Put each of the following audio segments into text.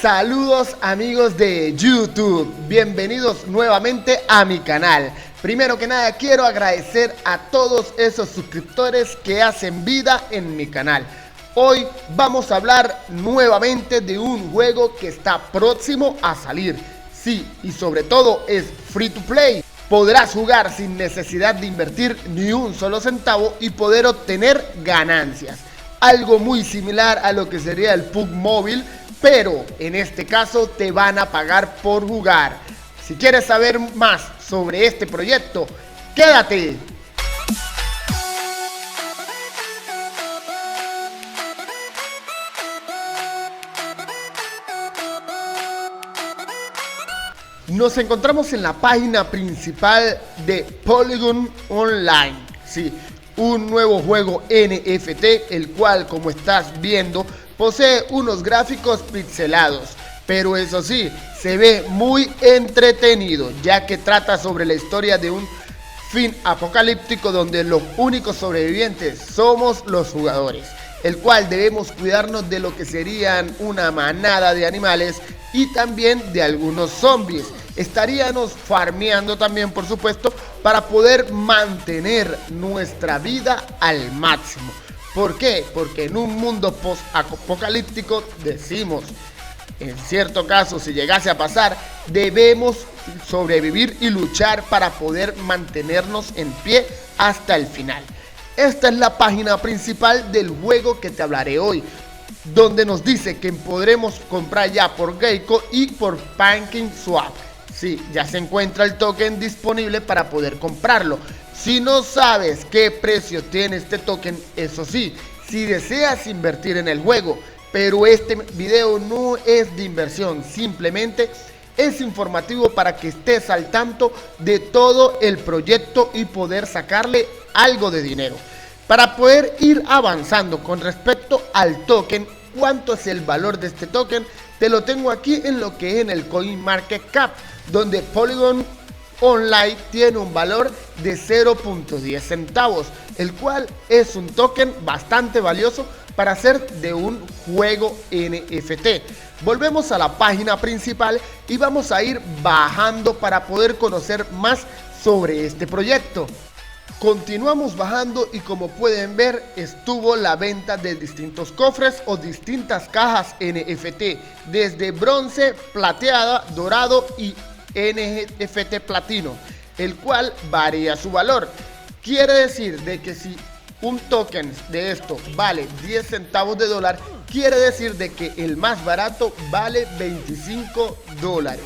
Saludos amigos de YouTube, bienvenidos nuevamente a mi canal. Primero que nada quiero agradecer a todos esos suscriptores que hacen vida en mi canal. Hoy vamos a hablar nuevamente de un juego que está próximo a salir. Sí, y sobre todo es free to play. Podrás jugar sin necesidad de invertir ni un solo centavo y poder obtener ganancias. Algo muy similar a lo que sería el PUBG Móvil, pero en este caso te van a pagar por jugar. Si quieres saber más sobre este proyecto, quédate. Nos encontramos en la página principal de Polygon Online. Sí, un nuevo juego NFT, el cual, como estás viendo, posee unos gráficos pixelados, pero eso sí, se ve muy entretenido, ya que trata sobre la historia de un fin apocalíptico donde los únicos sobrevivientes somos los jugadores, el cual debemos cuidarnos de lo que serían una manada de animales y también de algunos zombies. Estaríamos farmeando también, por supuesto, para poder mantener nuestra vida al máximo. ¿Por qué? Porque en un mundo post-apocalíptico decimos, en cierto caso, si llegase a pasar, debemos sobrevivir y luchar para poder mantenernos en pie hasta el final. Esta es la página principal del juego que te hablaré hoy, donde nos dice que podremos comprar ya por Gecko y por PancakeSwap. Sí, ya se encuentra el token disponible para poder comprarlo. Si no sabes qué precio tiene este token, eso sí, si deseas invertir en el juego, pero este video no es de inversión, simplemente es informativo para que estés al tanto de todo el proyecto y poder sacarle algo de dinero. Para poder ir avanzando con respecto al token, ¿cuánto es el valor de este token? Te lo tengo aquí en lo que es en el CoinMarketCap, donde Polygon Online tiene un valor de 0.10 centavos, el cual es un token bastante valioso para hacer de un juego NFT. Volvemos a la página principal y vamos a ir bajando para poder conocer más sobre este proyecto. Continuamos bajando y como pueden ver estuvo la venta de distintos cofres o distintas cajas NFT, desde bronce, plateada, dorado y NFT platino, el cual varía su valor. Quiere decir de que si un token de esto vale 10 centavos de dólar, quiere decir de que el más barato vale 25 dólares.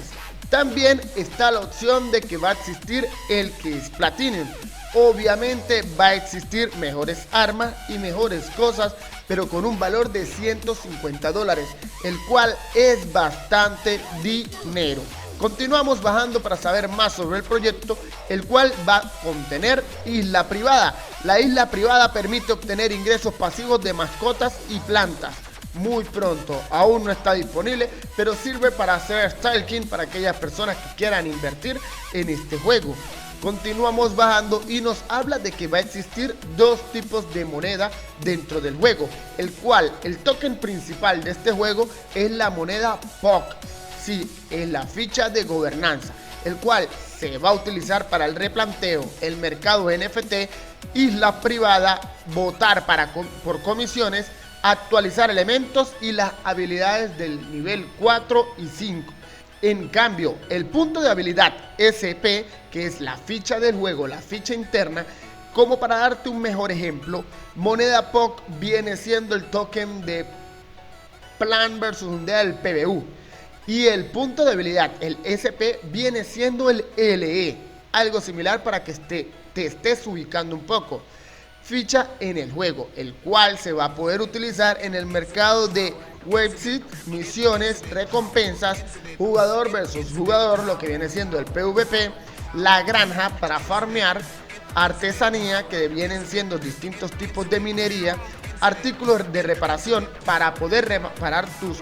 También está la opción de que va a existir el que es Platinum. Obviamente va a existir mejores armas y mejores cosas, pero con un valor de 150 dólares, el cual es bastante dinero. Continuamos bajando para saber más sobre el proyecto, el cual va a contener isla privada. La isla privada permite obtener ingresos pasivos de mascotas y plantas. Muy pronto, aún no está disponible, pero sirve para hacer stalking para aquellas personas que quieran invertir en este juego. Continuamos bajando y nos habla de que va a existir dos tipos de moneda dentro del juego, el cual el token principal de este juego es la moneda POC. Sí, es la ficha de gobernanza, el cual se va a utilizar para el replanteo, el mercado NFT, isla privada, votar por comisiones, actualizar elementos y las habilidades del nivel 4 y 5. En cambio, el punto de habilidad SP, que es la ficha del juego, la ficha interna, como para darte un mejor ejemplo, moneda POC viene siendo el token de Plan vs Undead del PBU. Y el punto de habilidad, el SP, viene siendo el LE, algo similar para que te estés ubicando un poco. Ficha en el juego, el cual se va a poder utilizar en el mercado de website, misiones, recompensas, jugador versus jugador, lo que viene siendo el PvP, la granja para farmear, artesanía, que vienen siendo distintos tipos de minería, artículos de reparación para poder reparar tus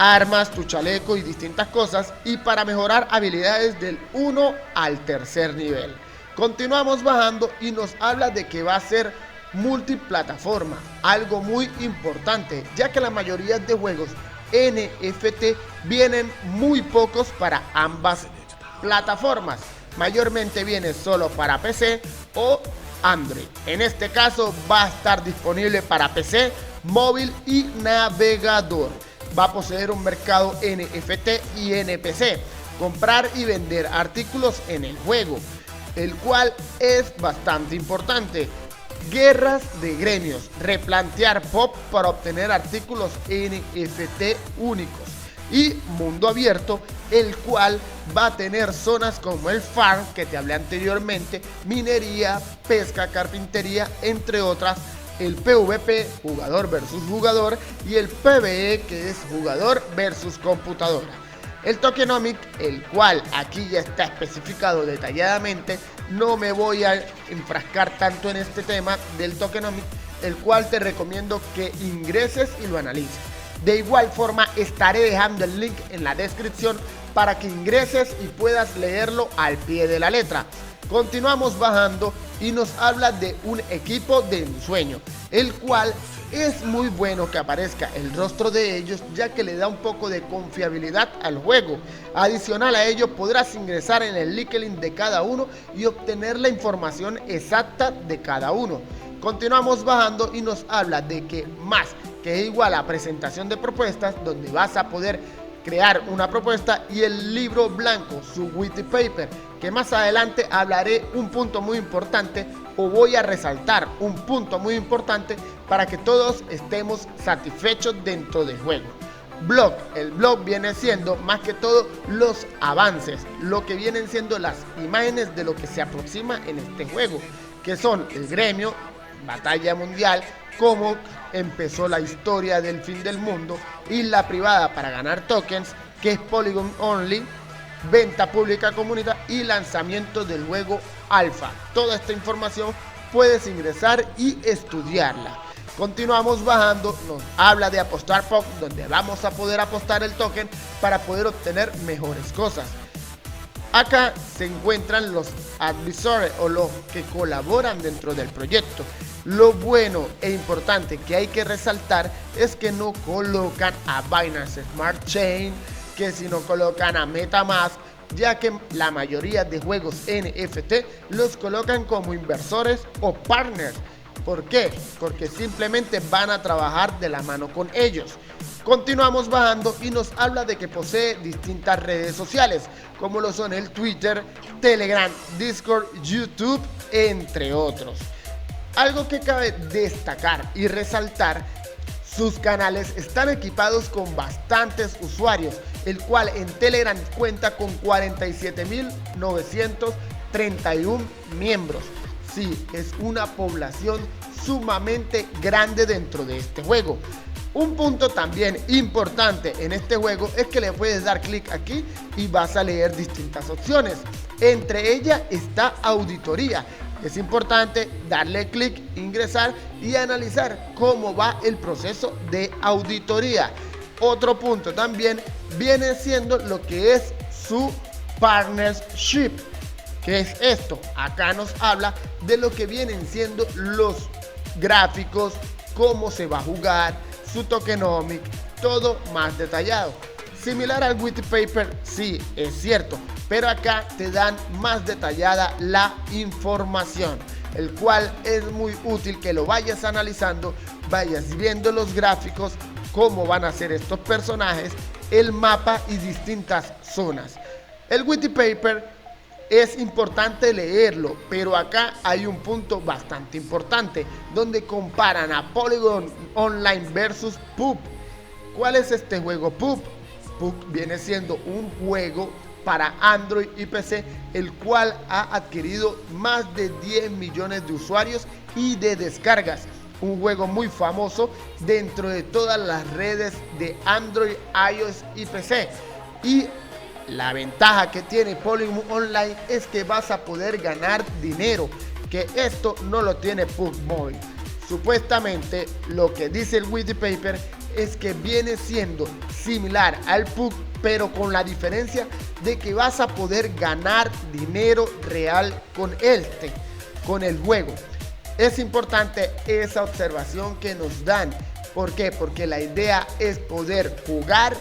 armas, tu chaleco y distintas cosas, y para mejorar habilidades del 1 al tercer nivel. Continuamos bajando y nos habla de que va a ser multiplataforma, algo muy importante, ya que la mayoría de juegos NFT vienen muy pocos para ambas plataformas. Mayormente viene solo para PC o Android. En este caso va a estar disponible para PC, móvil y navegador. Va a poseer un mercado NFT y NPC, comprar y vender artículos en el juego, el cual es bastante importante. Guerras de gremios, replantear POP para obtener artículos NFT únicos. Y mundo abierto, el cual va a tener zonas como el farm que te hablé anteriormente, minería, pesca, carpintería, entre otras. El PvP, jugador versus jugador, y el PvE, que es jugador versus computadora. El tokenomic, el cual aquí ya está especificado detalladamente, no me voy a enfrascar tanto en este tema del tokenomic, el cual te recomiendo que ingreses y lo analices. De igual forma estaré dejando el link en la descripción para que ingreses y puedas leerlo al pie de la letra. Continuamos bajando y nos habla de un equipo de ensueño, el cual es muy bueno que aparezca el rostro de ellos, ya que le da un poco de confiabilidad al juego. Adicional a ello, podrás ingresar en el LinkedIn de cada uno y obtener la información exacta de cada uno. Continuamos bajando y nos habla de que más, que es igual a presentación de propuestas, donde vas a poder crear una propuesta, y el libro blanco, su white paper, que más adelante hablaré un punto muy importante, o voy a resaltar un punto muy importante para que todos estemos satisfechos dentro del juego. Blog, el blog viene siendo más que todo los avances, lo que vienen siendo las imágenes de lo que se aproxima en este juego, que son el gremio, batalla mundial, cómo empezó la historia del fin del mundo, isla privada para ganar tokens, que es Polygon Only, venta pública comunidad y lanzamiento del juego alfa. Toda esta información puedes ingresar y estudiarla. Continuamos bajando, nos habla de apostar POC, donde vamos a poder apostar el token para poder obtener mejores cosas. Acá se encuentran los advisores o los que colaboran dentro del proyecto. Lo bueno e importante que hay que resaltar es que no colocan a Binance Smart Chain, que si no colocan a MetaMask, ya que la mayoría de juegos NFT los colocan como inversores o partners. ¿Por qué? Porque simplemente van a trabajar de la mano con ellos. Continuamos bajando y nos habla de que posee distintas redes sociales, como lo son el Twitter, Telegram, Discord, YouTube, entre otros. Algo que cabe destacar y resaltar, sus canales están equipados con bastantes usuarios, el cual en Telegram cuenta con 47.931 miembros. Sí, es una población sumamente grande dentro de este juego. Un punto también importante en este juego es que le puedes dar clic aquí y vas a leer distintas opciones. Entre ellas está auditoría. Es importante darle clic, ingresar y analizar cómo va el proceso de auditoría. Otro punto también viene siendo lo que es su partnership. ¿Qué es esto? Acá nos habla de lo que vienen siendo los gráficos, cómo se va a jugar, su tokenomic, todo más detallado. Similar al white paper, sí, es cierto, pero acá te dan más detallada la información, el cual es muy útil que lo vayas analizando, vayas viendo los gráficos, cómo van a ser estos personajes, el mapa y distintas zonas. El white paper es importante leerlo, pero acá hay un punto bastante importante, donde comparan a Polygon Online versus PUB. ¿Cuál es este juego PUB? PUB viene siendo un juego para Android y PC, el cual ha adquirido más de 10 millones de usuarios y de descargas. Un juego muy famoso dentro de todas las redes de Android, iOS y PC. Y la ventaja que tiene Polygon Online es que vas a poder ganar dinero, que esto no lo tiene PUBG Mobile. Supuestamente lo que dice el white paper es que viene siendo similar al PUBG, pero con la diferencia de que vas a poder ganar dinero real con el juego. Es importante esa observación que nos dan, ¿Por qué? Porque la idea es poder jugar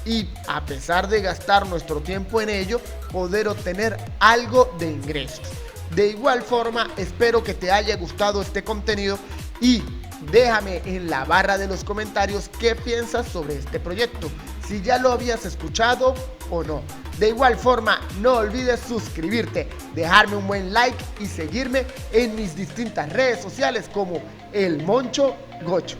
y, a pesar de gastar nuestro tiempo en ello, poder obtener algo de ingresos. De igual forma, espero que te haya gustado este contenido y déjame en la barra de los comentarios qué piensas sobre este proyecto, si ya lo habías escuchado o no. De igual forma, no olvides suscribirte, dejarme un buen like y seguirme en mis distintas redes sociales como El Moncho Gocho.